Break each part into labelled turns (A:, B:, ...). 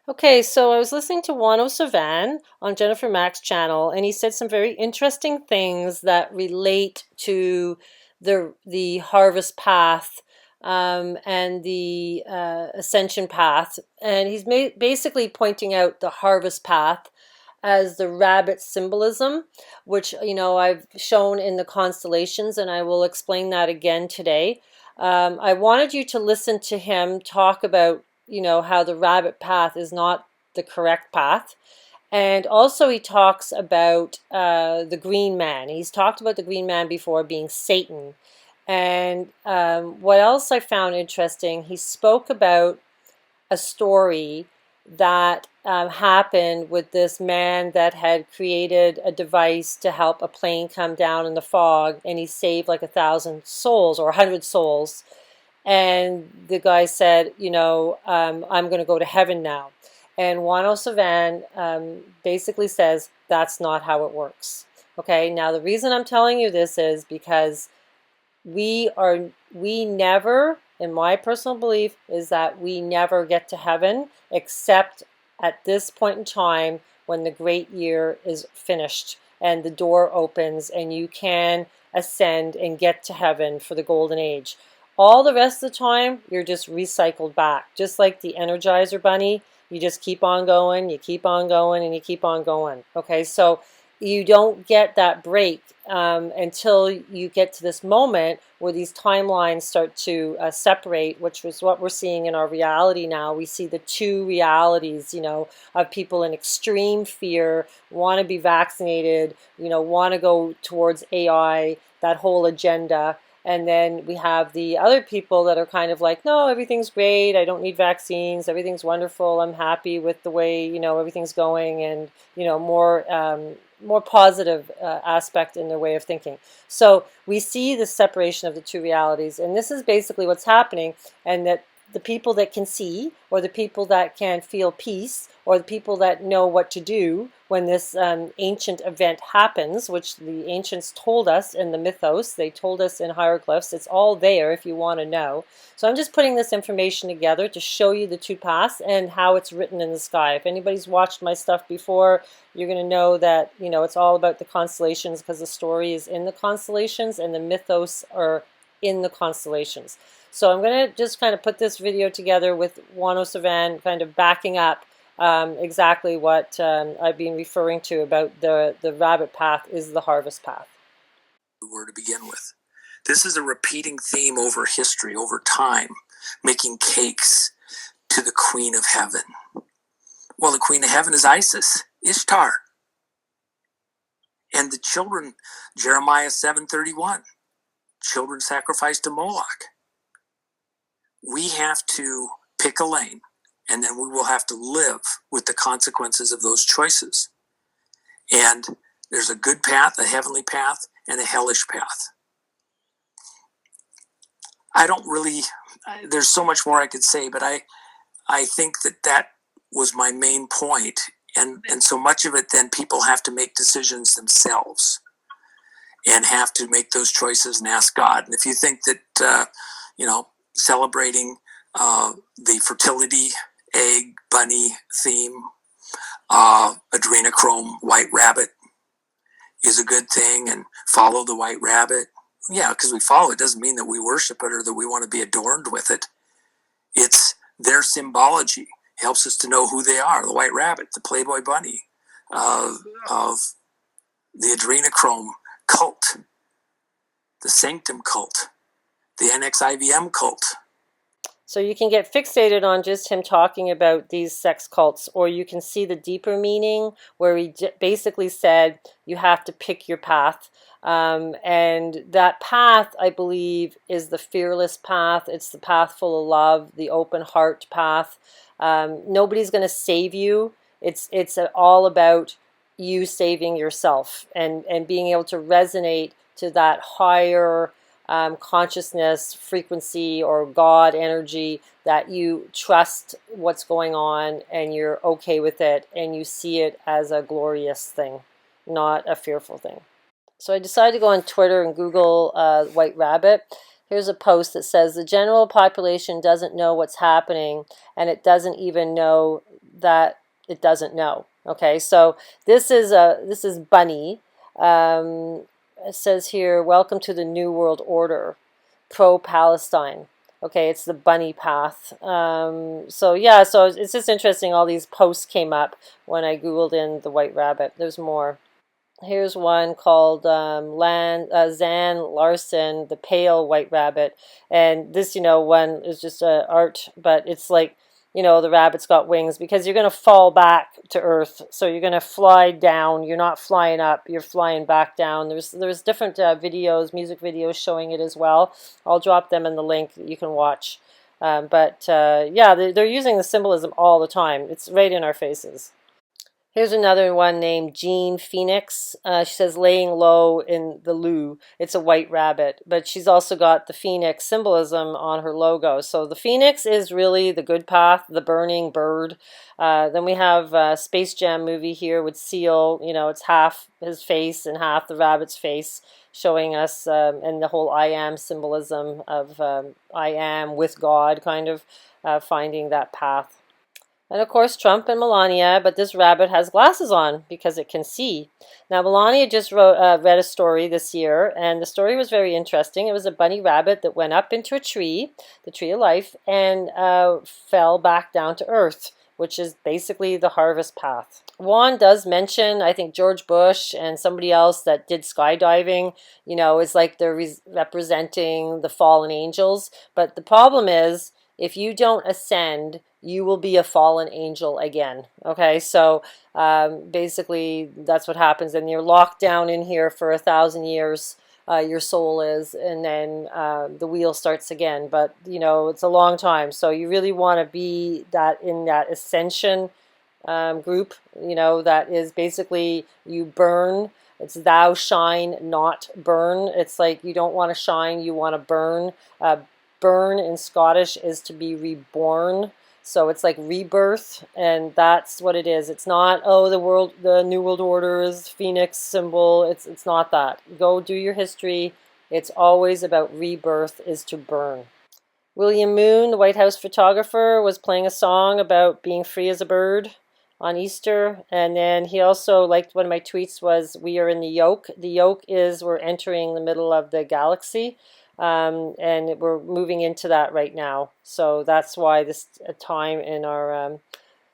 A: Okay, so I was listening to Juan O Savin on Jennifer Mack's channel, and he said some very interesting things that relate to the harvest path and the ascension path. And he's basically pointing out the harvest path as the rabbit symbolism, which I've shown in the constellations, and I will explain that again today. I wanted you to listen to him talk about how the rabbit path is not the correct path. And also he talks about the green man. He's talked about the green man before being Satan. And what else I found interesting, he spoke about a story that happened with this man that had created a device to help a plane come down in the fog, and he saved like 1,000 souls or 100 souls. And the guy said, I'm going to go to heaven now. And Juan O Savin basically says that's not how it works. Okay, now the reason I'm telling you this is because we never, in my personal belief, is that we never get to heaven except at this point in time when the great year is finished and the door opens and you can ascend and get to heaven for the golden age. All the rest of the time, you're just recycled back. Just like the Energizer Bunny, you just keep on going, you keep on going, and you keep on going. Okay, so you don't get that break until you get to this moment where these timelines start to separate, which was what we're seeing in our reality now. We see the two realities, of people in extreme fear, want to be vaccinated, want to go towards AI, that whole agenda. And then we have the other people that are kind of like, no, everything's great. I don't need vaccines. Everything's wonderful. I'm happy with the way, everything's going, and, more positive aspect in their way of thinking. So we see the separation of the two realities. And this is basically what's happening. And that the people that can see, or the people that can feel peace, or the people that know what to do when this ancient event happens, which the ancients told us in the mythos, they told us in hieroglyphs, it's all there if you want to know. So I'm just putting this information together to show you the two paths and how it's written in the sky. If anybody's watched my stuff before, you're going to know that, it's all about the constellations, because the story is in the constellations and the mythos are in the constellations. So I'm going to just kind of put this video together with Juan O Savin kind of backing up exactly what I've been referring to about the rabbit path is the harvest path.
B: Were to begin with. This is a repeating theme over history, over time, making cakes to the Queen of Heaven. Well, the Queen of Heaven is Isis, Ishtar. And the children, Jeremiah 7:31, children sacrificed to Moloch. We have to pick a lane, and then we will have to live with the consequences of those choices. And there's a good path, a heavenly path, and a hellish path. There's so much more I could say, but I think that was my main point. And so much of it, then people have to make decisions themselves and have to make those choices and ask God. And if you think that, celebrating the fertility egg bunny theme, adrenochrome white rabbit is a good thing, and follow the white rabbit. Yeah, because we follow it doesn't mean that we worship it or that we want to be adorned with it. It's their symbology. It helps us to know who they are. The white rabbit, the Playboy bunny, of the adrenochrome cult, the sanctum cult, the NXIVM cult.
A: So you can get fixated on just him talking about these sex cults, or you can see the deeper meaning where he basically said you have to pick your path. And that path, I believe, is the fearless path. It's the path full of love, the open heart path. Nobody's going to save you. It's all about you saving yourself and being able to resonate to that higher consciousness, frequency, or God energy, that you trust what's going on and you're okay with it and you see it as a glorious thing, not a fearful thing. So I decided to go on Twitter and Google white rabbit. Here's a post that says the general population doesn't know what's happening, and it doesn't even know that it doesn't know. Okay, so this is Bunny. It says here, welcome to the New World Order, pro-Palestine. Okay, it's the bunny path. So yeah, so it's just interesting. All these posts came up when I Googled in the white rabbit. There's more. Here's one called Zan Larson, the pale white rabbit. And this, one is just art, but it's like, the rabbit's got wings because you're going to fall back to earth. So you're going to fly down. You're not flying up. You're flying back down. There's different videos, music videos showing it as well. I'll drop them in the link that you can watch. Yeah, they're using the symbolism all the time. It's right in our faces. Here's another one named Jean Phoenix. She says laying low in the loo. It's a white rabbit, but she's also got the phoenix symbolism on her logo. So the phoenix is really the good path, the burning bird. Then we have a Space Jam movie here with Seal. It's half his face and half the rabbit's face, showing us and the whole I am symbolism of I am with God, kind of finding that path. And of course, Trump and Melania, but this rabbit has glasses on because it can see. Now, Melania just read a story this year, and the story was very interesting. It was a bunny rabbit that went up into a tree, the tree of life, and fell back down to earth, which is basically the harvest path. Juan does mention, I think George Bush and somebody else that did skydiving, is like they're representing the fallen angels. But the problem is, if you don't ascend, you will be a fallen angel again. Okay, so basically that's what happens, and you're locked down in here for 1,000 years. Your soul is, and then the wheel starts again. But it's a long time, so you really want to be in that ascension group. That is basically you burn. It's thou shine, not burn. It's like you don't want to shine, you want to burn. Burn in Scottish is to be reborn. So it's like rebirth, and that's what it is. It's not, the New World Order is Phoenix symbol. It's not that. Go do your history. It's always about rebirth is to burn. William Moon, the White House photographer, was playing a song about being free as a bird on Easter. And then he also liked one of my tweets was, we are in the yoke. The yoke is we're entering the middle of the galaxy. And we're moving into that right now. So that's why this time in our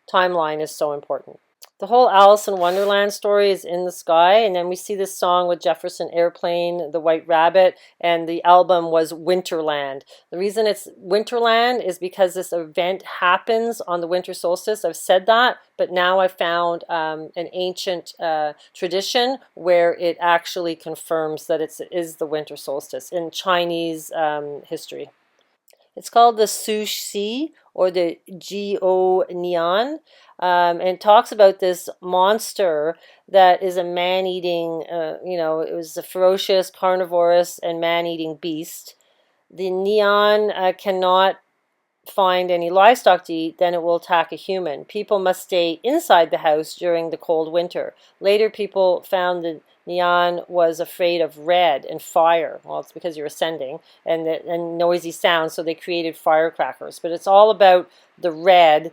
A: timeline is so important. The whole Alice in Wonderland story is in the sky, and then we see this song with Jefferson Airplane, The White Rabbit, and the album was Winterland. The reason it's Winterland is because this event happens on the winter solstice. I've said that, but now I found an ancient tradition where it actually confirms that it is the winter solstice in Chinese history. It's called the Sushi or the Geo Neon. And it talks about this monster that is a man-eating, it was a ferocious, carnivorous, and man-eating beast. The neon cannot find any livestock to eat, then it will attack a human. People must stay inside the house during the cold winter. Later, people found the neon was afraid of red and fire. Well, it's because you're ascending, and noisy sounds, so they created firecrackers. But it's all about the red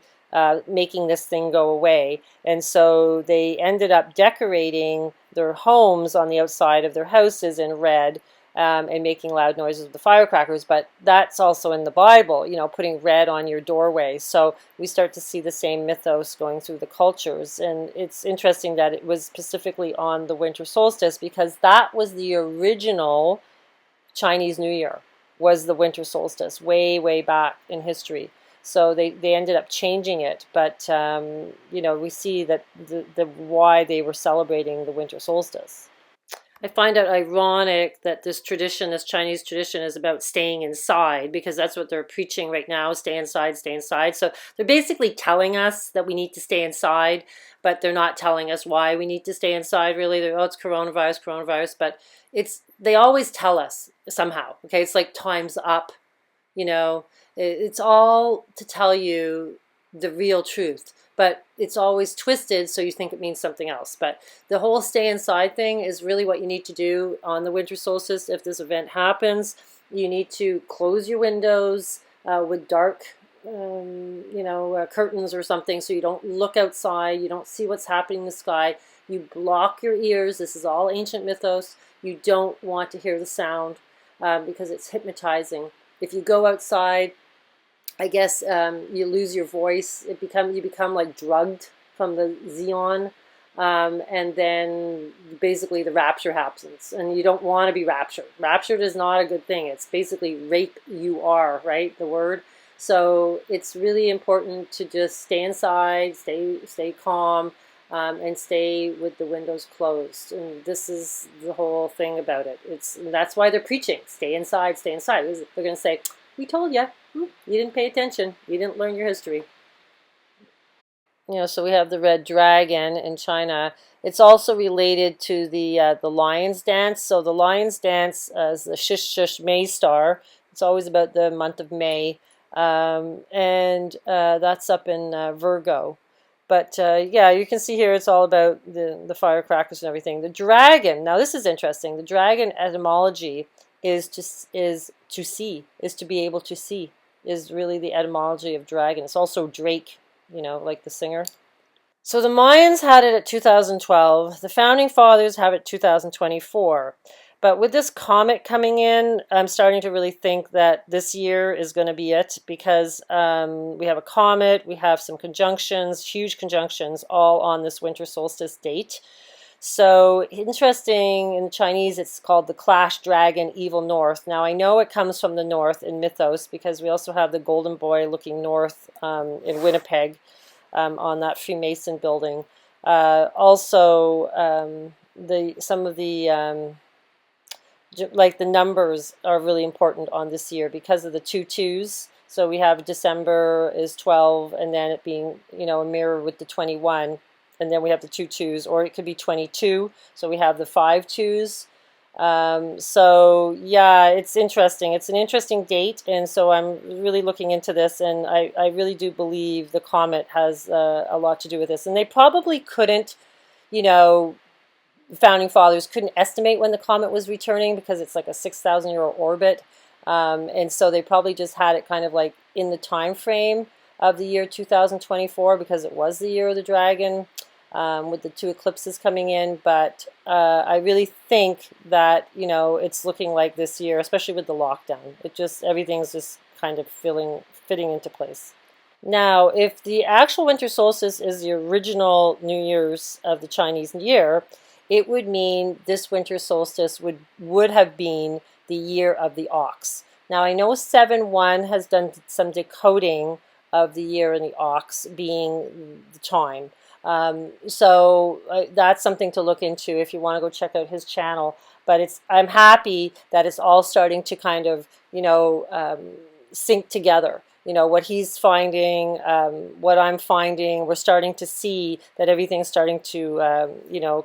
A: making this thing go away. And so they ended up decorating their homes on the outside of their houses in red, and making loud noises with the firecrackers. But that's also in the Bible, putting red on your doorway. So we start to see the same mythos going through the cultures. And it's interesting that it was specifically on the winter solstice, because that was the original Chinese New Year, was the winter solstice, way, way back in history. So they ended up changing it, but we see that the why they were celebrating the winter solstice. I find it ironic that this tradition, this Chinese tradition, is about staying inside, because that's what they're preaching right now, stay inside, stay inside. So they're basically telling us that we need to stay inside, but they're not telling us why we need to stay inside, really. They're, it's coronavirus, but they always tell us somehow, okay? It's like time's up, It's all to tell you the real truth, but it's always twisted so you think it means something else. But the whole stay inside thing is really what you need to do on the winter solstice. If this event happens, you need to close your windows with dark curtains or something, so you don't look outside, you don't see what's happening in the sky. You block your ears. This is all ancient mythos. You don't want to hear the sound because it's hypnotizing. If you go outside, I guess you lose your voice. You become like drugged from the Xeon, and then basically the rapture happens, and you don't want to be raptured. Raptured is not a good thing. It's basically rape you are, right? The word. So it's really important to just stay inside, stay calm, and stay with the windows closed. And this is the whole thing about it. That's why they're preaching: stay inside, stay inside. They're going to say, "We told you. You didn't pay attention. You didn't learn your history." So we have the red dragon in China. It's also related to the lion's dance. So the lion's dance is the Shish Shish May star. It's always about the month of May, and that's up in Virgo. But yeah, you can see here it's all about the firecrackers and everything. The dragon. Now this is interesting. The dragon etymology is to see, is to be able to see, is really the etymology of dragon. It's also Drake, like the singer. So the Mayans had it at 2012. The founding fathers have it 2024. But with this comet coming in, I'm starting to really think that this year is going to be it, because we have a comet, we have some conjunctions, huge conjunctions, all on this winter solstice date. So interesting, in Chinese it's called the Clash Dragon Evil North. Now I know it comes from the north in mythos, because we also have the Golden Boy looking north in Winnipeg on that Freemason building. Also, some of the like the numbers are really important on this year because of the 2 2s. So we have December is 12, and then it being a mirror with the 21. And then we have the 2 2s, or it could be 22. So we have the 5 2s. So yeah, it's interesting. It's an interesting date, and so I'm really looking into this, and I really do believe the comet has a lot to do with this. And they probably couldn't, founding fathers couldn't estimate when the comet was returning, because it's like a 6,000-year orbit. And so they probably just had it kind of like in the time frame of the year 2024, because it was the year of the dragon. With the 2 eclipses coming in, but I really think that it's looking like this year, especially with the lockdown. Everything's just kind of fitting into place. Now, if the actual winter solstice is the original New Year's of the Chinese year, it would mean this winter solstice would have been the year of the ox. Now, I know 7-1 has done some decoding of the year in the ox being the time. So that's something to look into if you want to go check out his channel. But I'm happy that it's all starting to kind of, sync together. What he's finding, what I'm finding, we're starting to see that everything's starting to,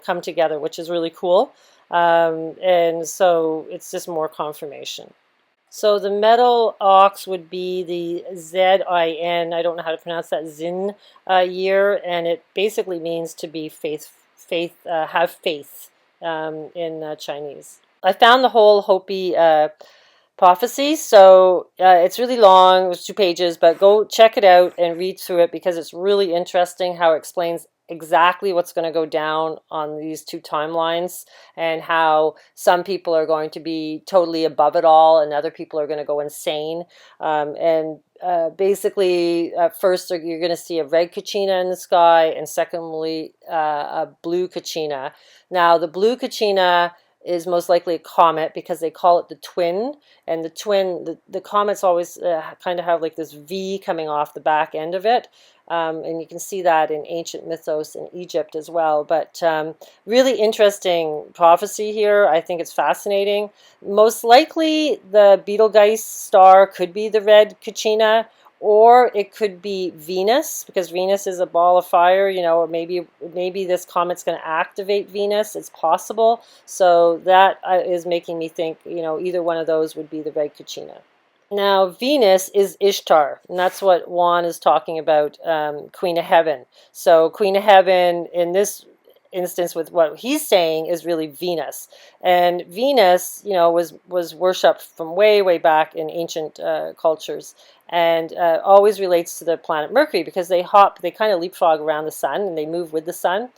A: come together, which is really cool. And so it's just more confirmation. So the metal ox would be the Zin, I don't know how to pronounce that, Zin year, and it basically means to be have faith in Chinese. I found the whole Hopi prophecy, so it's really long, it's 2 pages, but go check it out and read through it, because it's really interesting how it explains exactly what's going to go down on these 2 timelines, and how some people are going to be totally above it all and other people are going to go insane. And basically, at first you're going to see a red kachina in the sky, and secondly a blue kachina. Now the blue kachina is most likely a comet, because they call it the twin, and the comets always kind of have like this V coming off the back end of it. And you can see that in ancient mythos in Egypt as well. But really interesting prophecy here. I think it's fascinating. Most likely the Betelgeuse star could be the red kachina, or it could be Venus, because Venus is a ball of fire, or maybe this comet's going to activate Venus. It's possible. So that is making me think, either one of those would be the red kachina. Now, Venus is Ishtar, and that's what Juan is talking about, Queen of Heaven. So Queen of Heaven, in this instance with what he's saying, is really Venus. And Venus, was worshipped from way, way back in ancient cultures. and always relates to the planet Mercury because they kind of leapfrog around the sun and they move with the sun.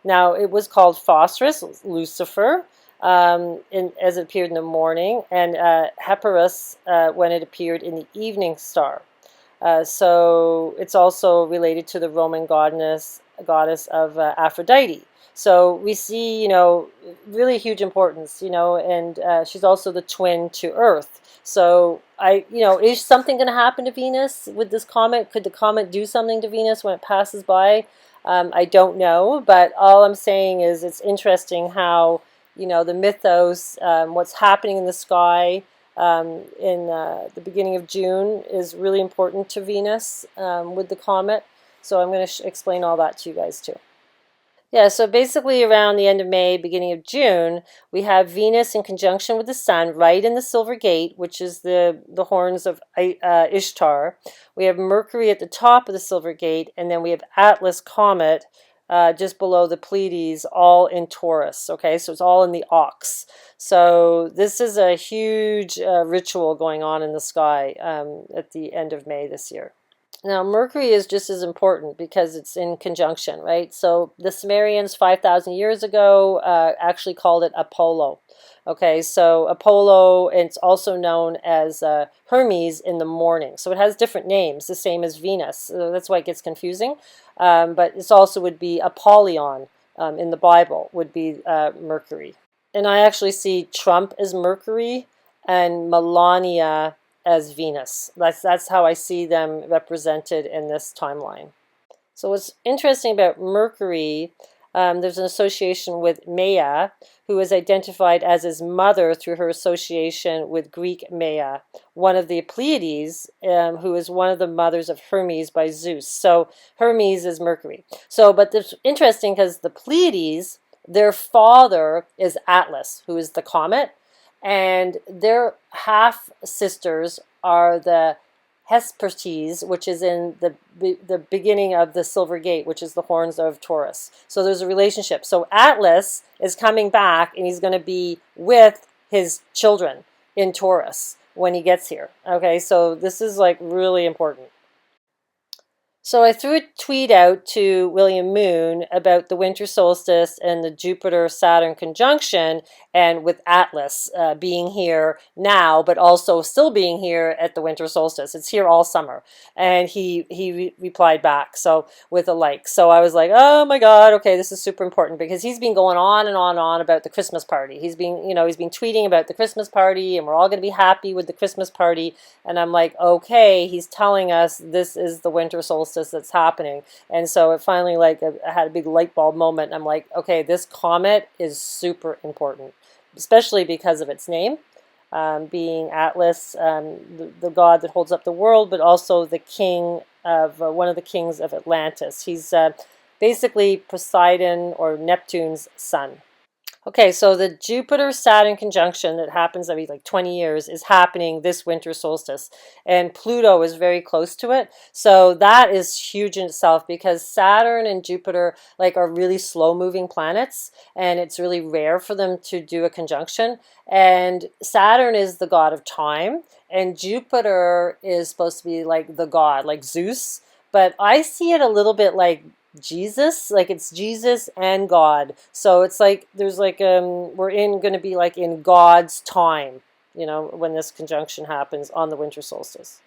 A: Now, it was called Phosphorus, Lucifer, as it appeared in the morning, and Hesperus when it appeared in the evening star. So it's also related to the Roman goddess of Aphrodite. So we see, really huge importance, and she's also the twin to Earth. So is something going to happen to Venus with this comet? Could the comet do something to Venus when it passes by? I don't know, but all I'm saying is it's interesting how, the mythos, what's happening in the sky, in the beginning of June is really important to Venus with the comet. So I'm going to explain all that to you guys too. Yeah, so basically around the end of May, beginning of June, we have Venus in conjunction with the Sun right in the Silver Gate, which is the horns of Ishtar. We have Mercury at the top of the Silver Gate, and then we have Atlas Comet just below the Pleiades, all in Taurus. Okay, so it's all in the ox. So this is a huge ritual going on in the sky at the end of May this year. Now, Mercury is just as important because it's in conjunction, right? So the Sumerians 5,000 years ago actually called it Apollo. Okay, so Apollo, it's also known as Hermes in the morning. So it has different names, the same as Venus. So that's why it gets confusing. But it also would be Apollyon in the Bible, would be Mercury. And I actually see Trump as Mercury and Melania as Venus. That's how I see them represented in this timeline. So what's interesting about Mercury, there's an association with Maia, who is identified as his mother through her association with Greek Maia, one of the Pleiades, who is one of the mothers of Hermes by Zeus. So Hermes is Mercury. So, but it's interesting because the Pleiades, their father is Atlas, who is the comet, and their half sisters are the Hespertes, which is in the beginning of the Silver Gate, which is the horns of Taurus. So there's a relationship. So Atlas is coming back, and he's going to be with his children in Taurus when he gets here. Okay, so this is like really important. So I threw a tweet out to William Moon about the winter solstice and the Jupiter-Saturn conjunction, and with Atlas being here now, but also still being here at the winter solstice. It's here all summer. And he replied back with a like. So I was like, oh my God, okay, this is super important, because he's been going on and on and on about the Christmas party. He's been tweeting about the Christmas party, and we're all going to be happy with the Christmas party. And I'm like, okay, he's telling us this is the winter solstice that's happening. And so it finally, I had a big light bulb moment, and I'm like, okay, this comet is super important, especially because of its name, being Atlas, the god that holds up the world, but also the king of one of the kings of Atlantis. He's basically Poseidon or Neptune's son. Okay, so the Jupiter-Saturn conjunction that happens every 20 years is happening this winter solstice, and Pluto is very close to it. So that is huge in itself, because Saturn and Jupiter are really slow-moving planets, and it's really rare for them to do a conjunction. And Saturn is the god of time, and Jupiter is supposed to be the god, like Zeus. But I see it a little bit like Jesus, it's Jesus and God. So it's there's we're going to be in God's time, when this conjunction happens on the winter solstice.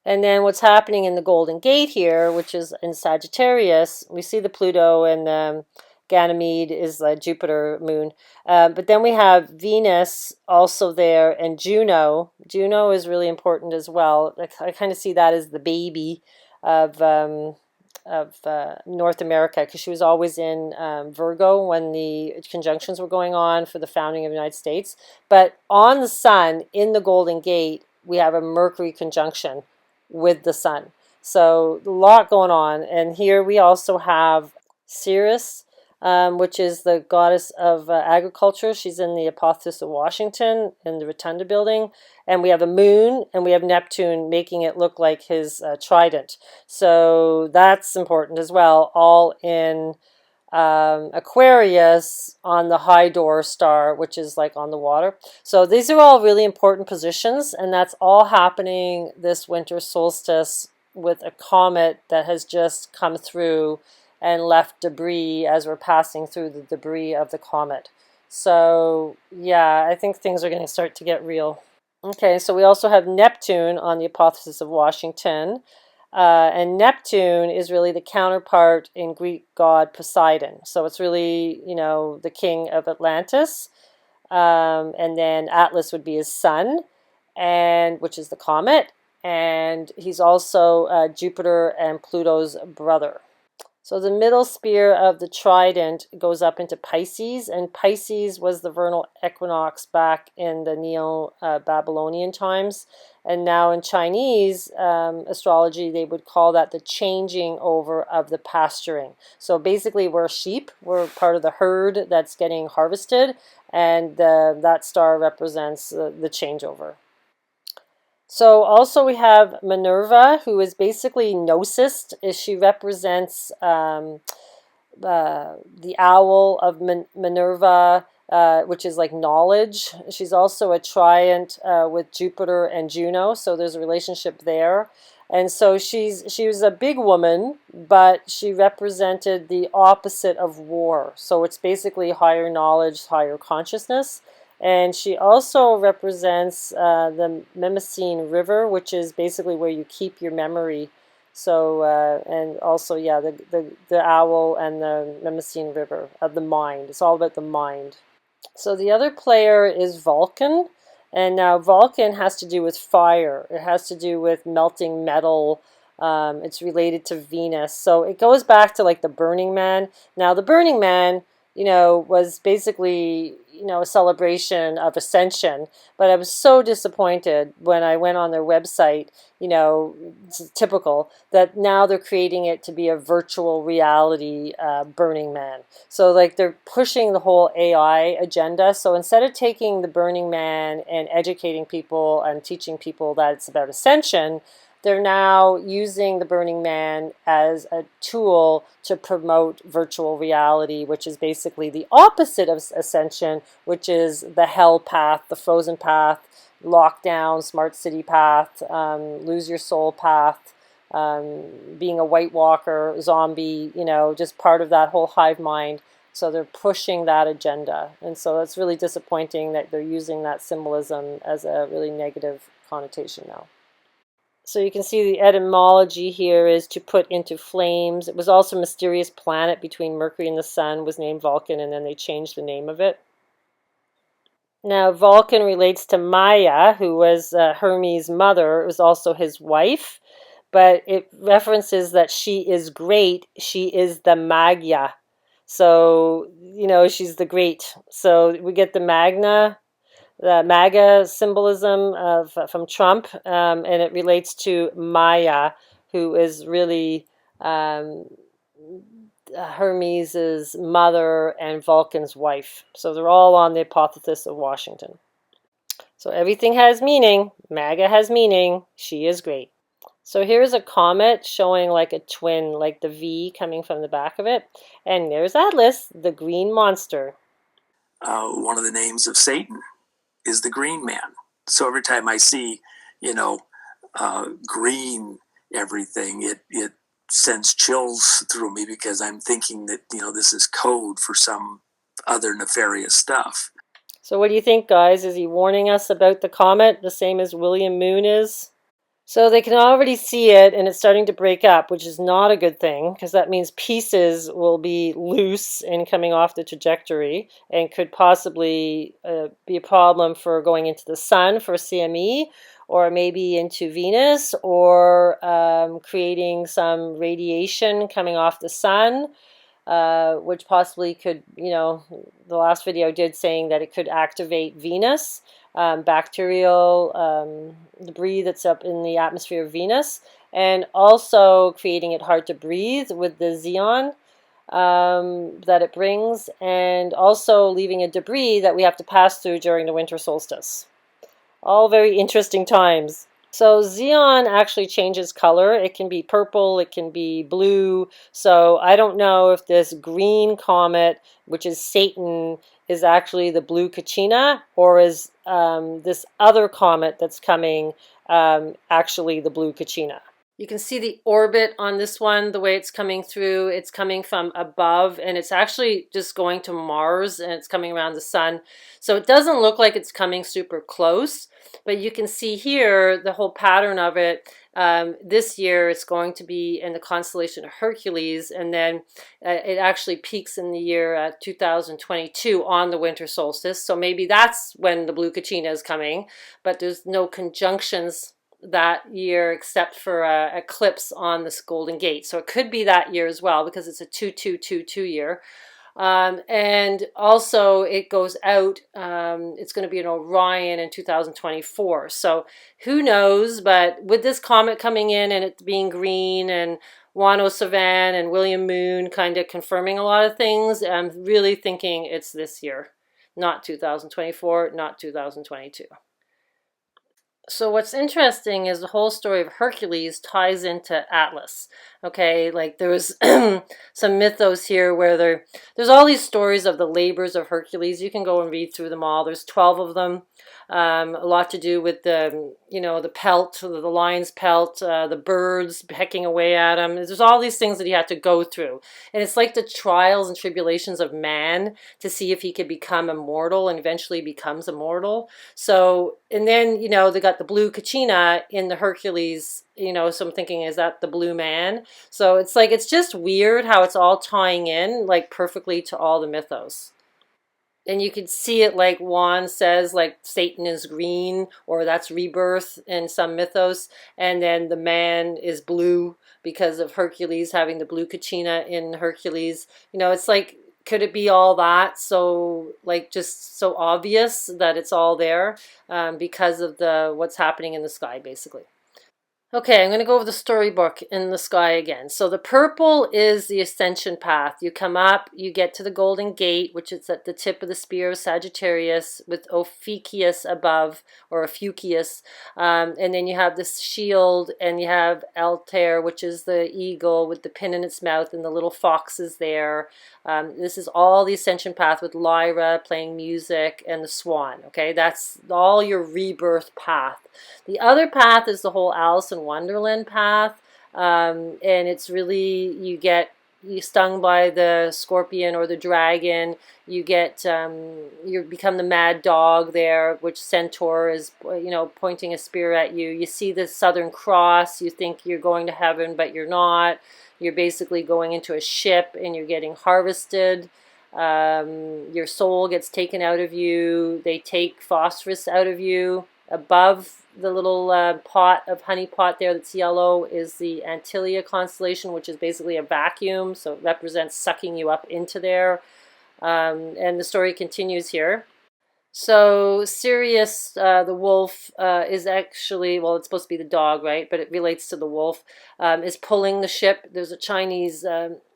A: And then what's happening in the Golden Gate here, which is in Sagittarius, we see the Pluto, and Ganymede is Jupiter moon. But then we have Venus also there, and Juno. Juno is really important as well. I kind of see that as the baby of North America, because she was always in Virgo when the conjunctions were going on for the founding of the United States. But on the sun, in the Golden Gate, we have a Mercury conjunction with the sun. So a lot going on. And here we also have Ceres, which is the goddess of agriculture. She's in the apotheosis of Washington in the Rotunda building. And we have a moon, and we have Neptune making it look like his trident. So that's important as well, all in Aquarius on the high door star, which is like on the water. So these are all really important positions, and that's all happening this winter solstice with a comet that has just come through and left debris as we're passing through the debris of the comet. So yeah, I think things are going to start to get real. Okay, so we also have Neptune on the apotheosis of Washington. And Neptune is really the counterpart in Greek god Poseidon. So it's really, the king of Atlantis. And then Atlas would be his son, and which is the comet. And he's also Jupiter and Pluto's brother. So the middle spear of the trident goes up into Pisces, and Pisces was the vernal equinox back in the Neo-Babylonian times. And now in Chinese astrology, they would call that the changing over of the pasturing. So basically we're sheep, we're part of the herd that's getting harvested, and that star represents the changeover. So also we have Minerva, who is basically Gnosis. She represents the owl of Minerva, which is like knowledge. She's also a triant with Jupiter and Juno, so there's a relationship there. And so she was a big woman, but she represented the opposite of war. So it's basically higher knowledge, higher consciousness. And she also represents the Mnemosyne River, which is basically where you keep your memory. So, and also, yeah, the owl and the Mnemosyne River of the mind. It's all about the mind. So the other player is Vulcan. And now Vulcan has to do with fire. It has to do with melting metal. It's related to Venus. So it goes back to like the Burning Man. Now the Burning Man, was basically, a celebration of ascension. But I was so disappointed when I went on their website, it's typical, that now they're creating it to be a virtual reality Burning Man. So like they're pushing the whole AI agenda. So instead of taking the Burning Man and educating people and teaching people that it's about ascension, they're now using the Burning Man as a tool to promote virtual reality, which is basically the opposite of ascension, which is the hell path, the frozen path, lockdown, smart city path, lose your soul path, being a White Walker, zombie, just part of that whole hive mind. So they're pushing that agenda. And so it's really disappointing that they're using that symbolism as a really negative connotation now. So you can see the etymology here is to put into flames. It was also a mysterious planet between Mercury and the Sun, was named Vulcan, and then they changed the name of it. Now, Vulcan relates to Maya, who was Hermes' mother. It was also his wife, but it references that she is great. She is the Magya. So, she's the great. So we get the MAGA symbolism from Trump, and it relates to Maya, who is really Hermes' mother and Vulcan's wife. So they're all on the apotheosis of Washington. So everything has meaning. MAGA has meaning. She is great. So here's a comet showing like a twin, like the V coming from the back of it. And there's Atlas, the green monster.
B: One of the names of Satan is the green man. So every time I see, green everything, it sends chills through me because I'm thinking that, this is code for some other nefarious stuff.
A: So what do you think, guys? Is he warning us about the comet, the same as William Moon is? So they can already see it, and it's starting to break up, which is not a good thing, because that means pieces will be loose and coming off the trajectory, and could possibly be a problem for going into the sun for CME, or maybe into Venus, or creating some radiation coming off the sun, which possibly could, the last video did saying that it could activate Venus. Bacterial debris that's up in the atmosphere of Venus, and also creating it hard to breathe with the xenon that it brings, and also leaving a debris that we have to pass through during the winter solstice. All very interesting times. So Xeon actually changes color. It can be purple, it can be blue. So I don't know if this green comet, which is Satan, is actually the blue Kachina, or is this other comet that's coming actually the blue Kachina. You can see the orbit on this one, the way it's coming through. It's coming from above, and it's actually just going to Mars, and it's coming around the sun. So it doesn't look like it's coming super close, but you can see here the whole pattern of it. This year it's going to be in the constellation of Hercules, and then it actually peaks in the year 2022 on the winter solstice. So maybe that's when the blue Kachina is coming, but there's no conjunctions that year except for a eclipse on this Golden Gate. So it could be that year as well because it's a 2222 year. And also it goes out, it's going to be an Orion in 2024. So who knows, but with this comet coming in and it being green and Juan O Savin and William Moon kind of confirming a lot of things, I'm really thinking it's this year, not 2024, not 2022. So what's interesting is the whole story of Hercules ties into Atlas. Okay, like there was some mythos here where there's all these stories of the labors of Hercules. You can go and read through them all. There's 12 of them. A lot to do with the pelt, the lion's pelt, the birds pecking away at him. There's all these things that he had to go through. And it's like the trials and tribulations of man to see if he could become immortal, and eventually becomes immortal. So, and then, they got the blue Kachina in the Hercules, so I'm thinking, is that the blue man? So it's like, it's just weird how it's all tying in like perfectly to all the mythos. And you could see it like Juan says, like Satan is green, or that's rebirth in some mythos. And then the man is blue because of Hercules having the blue Kachina in Hercules. It's like, could it be all that? So like just so obvious that it's all there because of what's happening in the sky, basically. Okay, I'm going to go over the storybook in the sky again. So the purple is the ascension path. You come up, you get to the Golden Gate, which is at the tip of the spear of Sagittarius with Ophiuchus above, or Ophiuchus. And then you have this shield, and you have Altair, which is the eagle with the pin in its mouth, and the little foxes there. This is all the ascension path with Lyra playing music and the swan. Okay, that's all your rebirth path. The other path is the whole Alice in Wonderland path, and it's really, you stung by the scorpion or the dragon, you become the mad dog there, which Centaur is, pointing a spear at you. You see the Southern Cross, you think you're going to heaven, but you're not. You're basically going into a ship and you're getting harvested. Your soul gets taken out of you. They take phosphorus out of you. Above the little pot of honey pot there that's yellow is the Antilia constellation, which is basically a vacuum, so it represents sucking you up into there. And the story continues here. So Sirius, the wolf, is actually, well, it's supposed to be the dog, right? But it relates to the wolf, is pulling the ship. There's a Chinese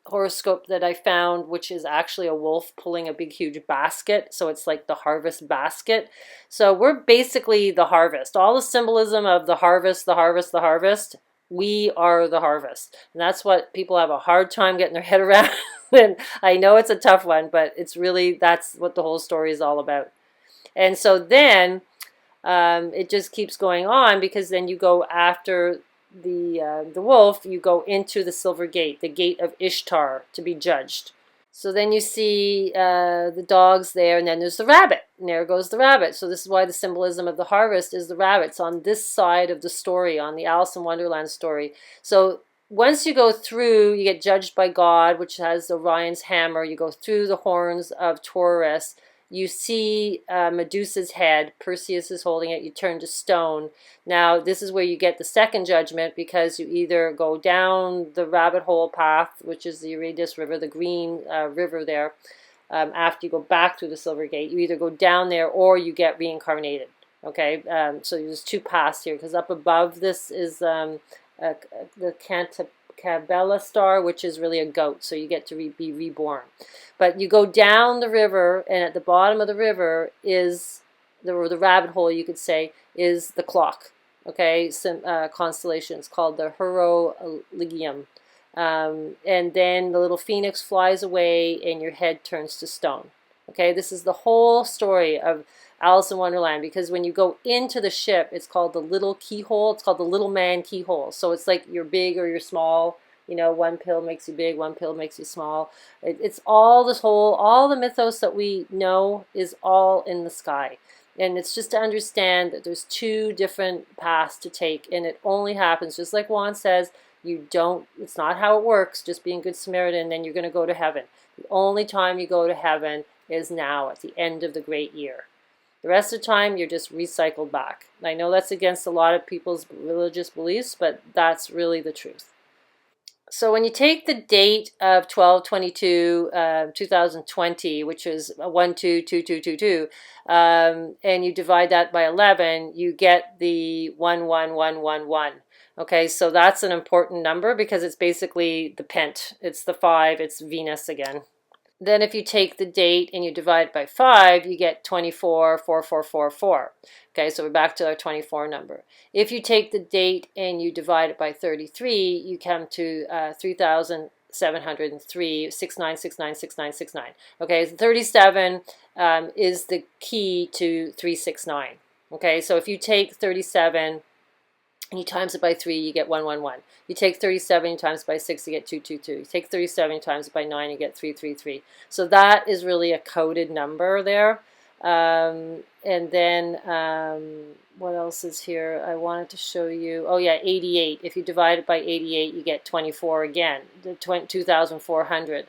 A: horoscope that I found, which is actually a wolf pulling a big, huge basket. So it's like the harvest basket. So we're basically the harvest. All the symbolism of the harvest, the harvest, the harvest. We are the harvest. And that's what people have a hard time getting their head around. And I know it's a tough one, but it's really, that's what the whole story is all about. And so then it just keeps going on, because then you go after the wolf, you go into the Silver Gate, the gate of Ishtar, to be judged. So then you see the dogs there, and then there's the rabbit, and there goes the rabbit. So this is why the symbolism of the harvest is the rabbits on this side of the story, on the Alice in Wonderland story. So once you go through, you get judged by God, which has Orion's hammer. You go through the horns of Taurus. You see Medusa's head. Perseus is holding it. You turn to stone. Now, this is where you get the second judgment, because you either go down the rabbit hole path, which is the Euphrates River, the green river there, after you go back through the Silver Gate. You either go down there or you get reincarnated. Okay, so there's two paths here, because up above this is the Cabela star, which is really a goat, so you get to be reborn. But you go down the river, and at the bottom of the river is the rabbit hole, you could say, is the clock. okay, some constellations called the Horologium. And then the little phoenix flies away and your head turns to stone. Okay, this is the whole story of Alice in Wonderland, because when you go into the ship, it's called the little keyhole. It's called the little man keyhole. So it's like you're big or you're small. You know, one pill makes you big, one pill makes you small. It's all this whole, all the mythos that we know is all in the sky. And it's just to understand that there's two different paths to take, and it only happens, just like Juan says, you don't, it's not how it works, just being good Samaritan, then you're going to go to heaven. The only time you go to heaven is now, at the end of the great year. The rest of the time, you're just recycled back. I know that's against a lot of people's religious beliefs, but that's really the truth. So when you take the date of 12/22/2020, which is 122222, and you divide that by 11, you get the 11111. Okay, so that's an important number because it's basically the pent. It's the 5, it's Venus again. Then if you take the date and you divide it by 5, you get 244444. Okay, so we're back to our 24 number. If you take the date and you divide it by 33, you come to 3,703, 69696969. Okay, 37 is the key to 369. Okay, so if you take 37 and you times it by 3, you get 111. You take 37, you times it by 6, you get 222. You take 37, you times it by 9, you get 333. So that is really a coded number there. And then what else is here? I wanted to show you. Oh yeah, 88. If you divide it by 88, you get 24 again, 2,400.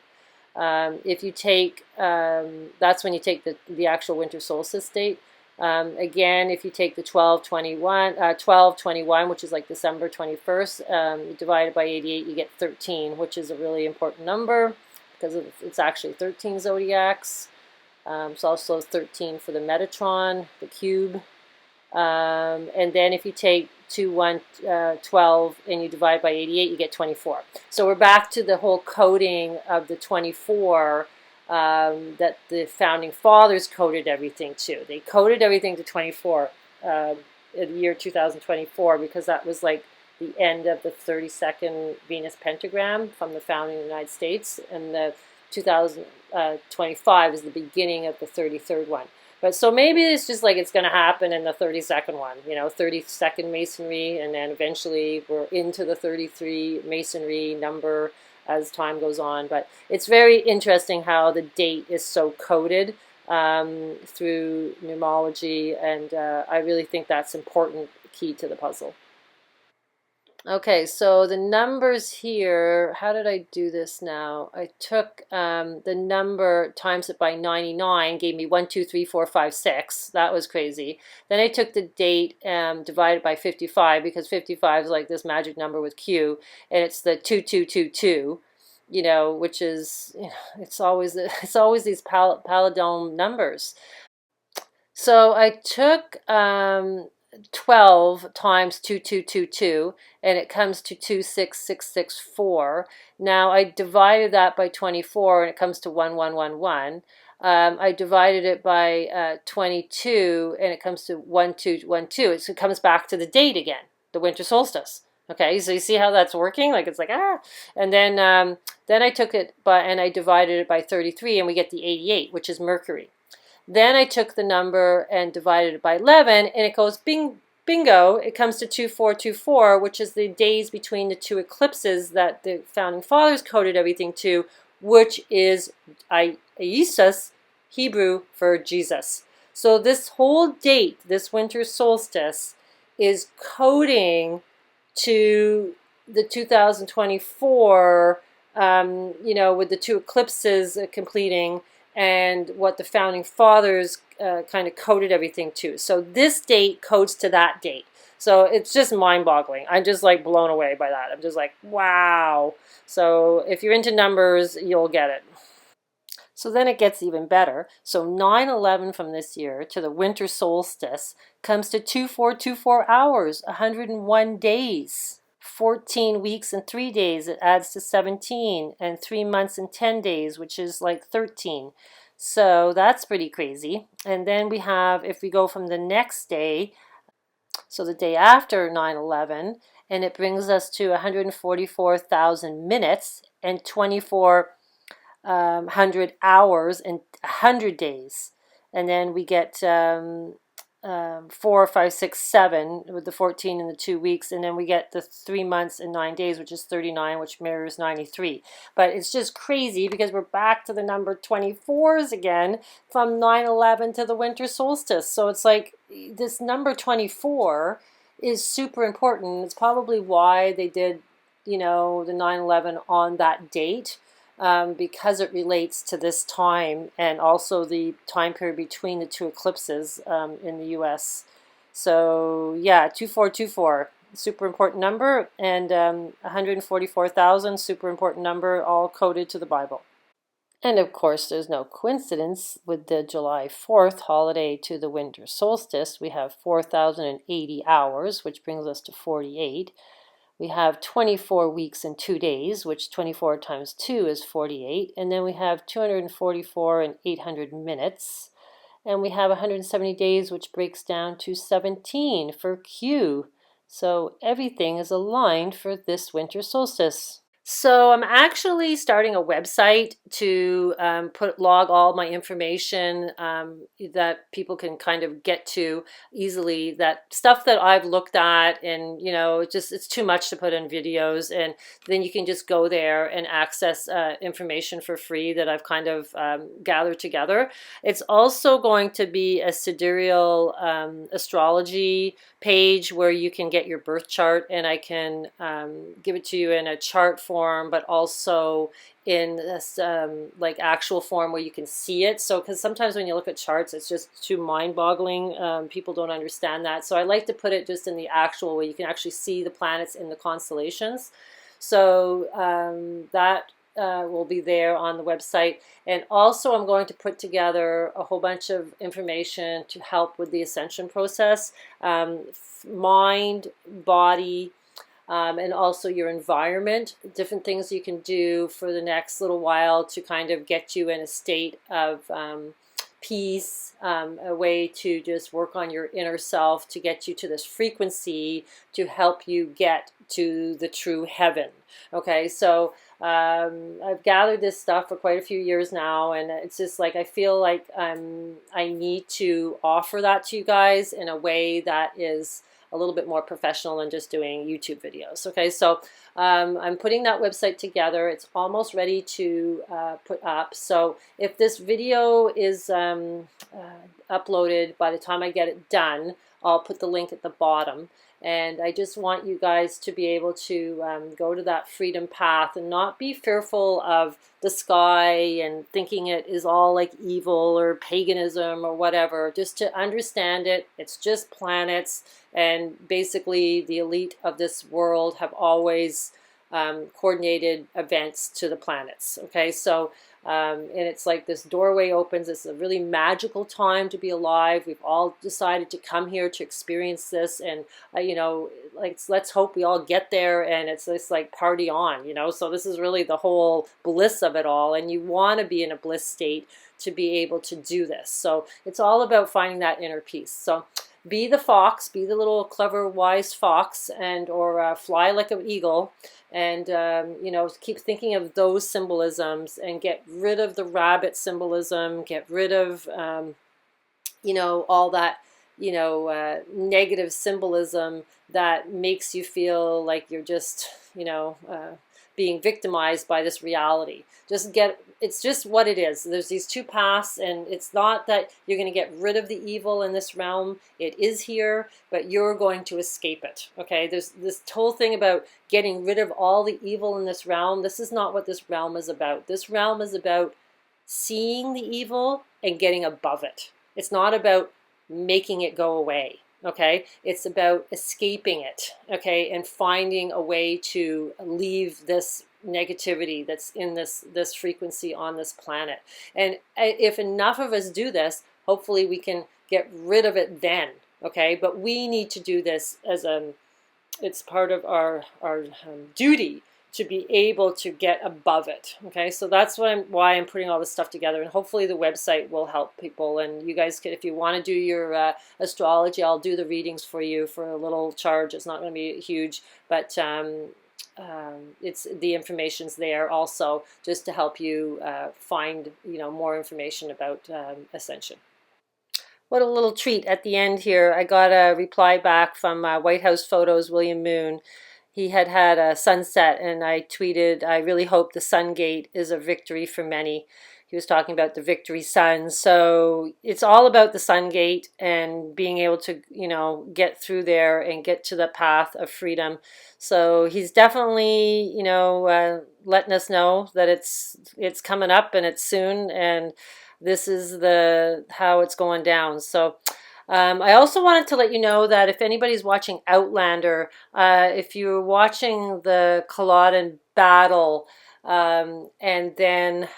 A: If you take, that's when you take the actual winter solstice date. Again, if you take the 12/21, which is like December 21st, you divide it by 88, you get 13, which is a really important number because it's actually 13 zodiacs. It's also 13 for the Metatron, the cube. And then if you take 12 and you divide by 88, you get 24. So we're back to the whole coding of the 24 that the founding fathers coded everything to. They coded everything to 24 in the year 2024 because that was like the end of the 32nd Venus pentagram from the founding of the United States, and the 2025 is the beginning of the 33rd one. But so maybe it's just like it's going to happen in the 32nd one, 32nd Masonry, and then eventually we're into the 33 Masonry number as time goes on. But it's very interesting how the date is so coded through numerology, and I really think that's important key to the puzzle. Okay, so the numbers here, how did I do this now? I took the number times it by 99, gave me 1, 2, 3, 4, 5, 6. That was crazy. Then I took the date divided by 55, because 55 is like this magic number with Q, and it's the 2222, which is, it's always these palindrome numbers. So I took 12 times 2222, and it comes to 26664. Now I divided that by 24, and it comes to 1111. I divided it by 22, and it comes to 1212. So it comes back to the date again, the winter solstice. Okay, so you see how that's working? Like it's like and then I took it and I divided it by 33, and we get the 88, which is Mercury. Then I took the number and divided it by 11, and it goes bingo. It comes to 2424, which is the days between the two eclipses that the founding fathers coded everything to, which is apotheosis, Hebrew for Jesus. So this whole date, this winter solstice, is coding to the 2024, with the two eclipses completing, and what the founding fathers kind of coded everything to. So this date codes to that date. So it's just mind-boggling. I'm just like blown away by that. I'm just like, wow. So if you're into numbers, you'll get it. So then it gets even better. So 9/11 from this year to the winter solstice comes to 2424 hours, 101 days. 14 weeks and 3 days, it adds to 17, and 3 months and 10 days, which is like 13. So that's pretty crazy. And then we have, if we go from the next day, so the day after 9/11, and it brings us to 144,000 minutes and 2,400 hours and 100 days. And then we get 4, 5, 6, 7 with the 14 and the 2 weeks, and then we get the 3 months and 9 days, which is 39, which mirrors 93. But it's just crazy because we're back to the number 24s again from 9/11 to the winter solstice. So it's like this number 24 is super important. It's probably why they did, the 9/11 on that date, because it relates to this time and also the time period between the two eclipses in the US. So yeah, 2424, super important number, and 144,000, super important number, all coded to the Bible. And of course, there's no coincidence with the July 4th holiday to the winter solstice. We have 4,080 hours, which brings us to 48. We have 24 weeks and 2 days, which 24 times 2 is 48. And then we have 244 and 800 minutes. And we have 170 days, which breaks down to 17 for Q. So everything is aligned for this winter solstice. So I'm actually starting a website to log all my information that people can kind of get to easily. That stuff that I've looked at, and it's too much to put in videos. And then you can just go there and access information for free that I've kind of gathered together. It's also going to be a sidereal astrology page where you can get your birth chart, and I can give it to you in a chart form, but also in this like actual form where you can see it. So because sometimes when you look at charts, it's just too mind-boggling. People don't understand that. So I like to put it just in the actual way you can actually see the planets in the constellations. So that will be there on the website. And also I'm going to put together a whole bunch of information to help with the ascension process, mind, body, and also your environment, different things you can do for the next little while to kind of get you in a state of peace, a way to just work on your inner self to get you to this frequency to help you get to the true heaven. Okay, so I've gathered this stuff for quite a few years now, and it's just like I feel like I need to offer that to you guys in a way that is a little bit more professional than just doing YouTube videos. Okay, so I'm putting that website together. It's almost ready to put up. So if this video is uploaded by the time I get it done, I'll put the link at the bottom. And I just want you guys to be able to go to that freedom path and not be fearful of the sky and thinking it is all like evil or paganism or whatever. Just to understand it, it's just planets, and basically the elite of this world have always coordinated events to the planets. Okay, so and it's like this doorway opens. It's a really magical time to be alive. We've all decided to come here to experience this, and like let's hope we all get there, and it's this like party on, so this is really the whole bliss of it all, and you want to be in a bliss state to be able to do this. So it's all about finding that inner peace. So be the fox, be the little clever wise fox, and or fly like an eagle, and keep thinking of those symbolisms and get rid of the rabbit symbolism, get rid of all that negative symbolism that makes you feel like you're just being victimized by this reality. It's just what it is. There's these two paths, and it's not that you're going to get rid of the evil in this realm. It is here, but you're going to escape it. Okay, there's this whole thing about getting rid of all the evil in this realm. This is not what this realm is about. This realm is about seeing the evil and getting above it. It's not about making it go away. Okay, it's about escaping it, okay, and finding a way to leave this negativity that's in this frequency on this planet. And if enough of us do this, hopefully we can get rid of it then. Okay, but we need to do this as it's part of our duty to be able to get above it. Okay, so that's why I'm putting all this stuff together, and hopefully the website will help people. And you guys can, if you want to do your astrology, I'll do the readings for you for a little charge. It's not going to be huge, but it's the information's there also, just to help you find more information about ascension. What a little treat at the end here. I got a reply back from White House Photos, William Moon. He had had a sunset, and I tweeted, I really hope the sun gate is a victory for many. He was talking about the victory sun. So it's all about the sun gate and being able to, get through there and get to the path of freedom. So he's definitely, letting us know that it's coming up and it's soon, and this is how it's going down. So I also wanted to let you know that if anybody's watching Outlander, if you're watching the Culloden battle, and then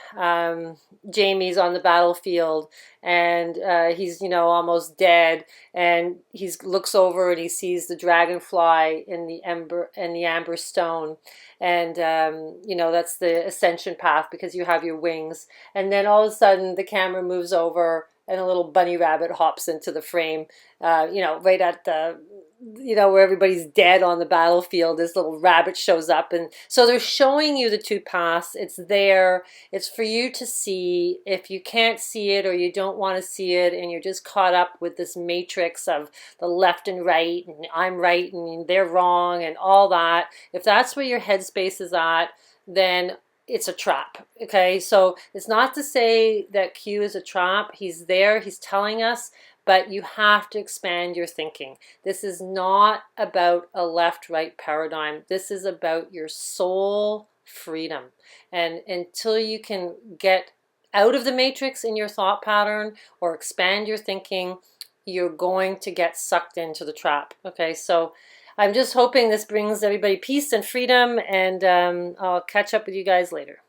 A: Jamie's on the battlefield, and he's almost dead, and he looks over and he sees the dragonfly in the amber stone, and that's the ascension path, because you have your wings, and then all of a sudden the camera moves over and a little bunny rabbit hops into the frame, right at the, where everybody's dead on the battlefield. This little rabbit shows up, and so they're showing you the two paths. It's there. It's for you to see. If you can't see it, or you don't want to see it, and you're just caught up with this matrix of the left and right, and I'm right and they're wrong and all that, if that's where your headspace is at, then it's a trap. Okay, so it's not to say that Q is a trap. He's there, he's telling us, but you have to expand your thinking. This is not about a left-right paradigm. This is about your soul freedom. And until you can get out of the matrix in your thought pattern or expand your thinking, you're going to get sucked into the trap. Okay, so I'm just hoping this brings everybody peace and freedom, and I'll catch up with you guys later.